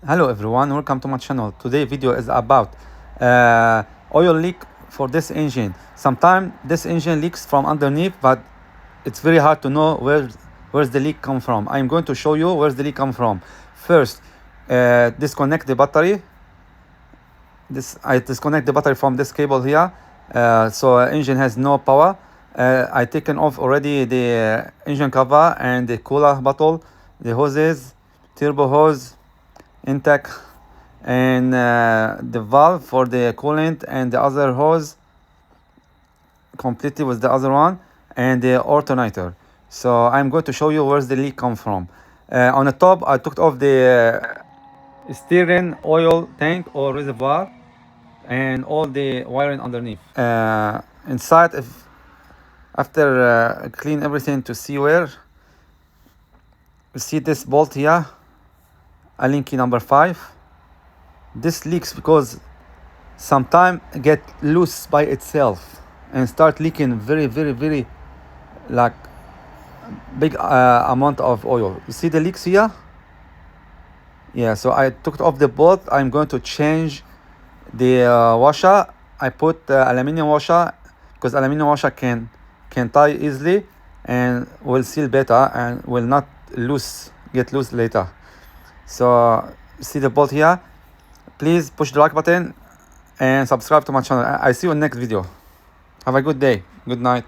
Hello everyone, welcome to my channel. Today video is about oil leak for this engine. Sometimes this engine leaks from underneath, but it's very hard to know where's the leak come from. I'm going to show you where's the leak come from. First, disconnect the battery. I disconnect the battery from this cable here, so engine has no power. I taken off already the engine cover and the cooler bottle, the hoses, turbo hose, intake, and the valve for the coolant, and the other hose completely with the other one, and the alternator. So I'm going to show you where's the leak come from. On the top, I took off the steering oil tank or reservoir and all the wiring underneath. Inside, after clean everything to see where, you see this bolt here, Allen key number 5. This leaks because sometimes get loose by itself and start leaking very like big amount of oil. You see the leaks here? Yeah, so I took off the bolt. I'm going to change the washer. I put aluminum washer because aluminum washer can tie easily and will seal better and will not get loose later. So see the bolt here. Please push the like button and subscribe to my channel. I see you in the next video. Have a good day. Good night.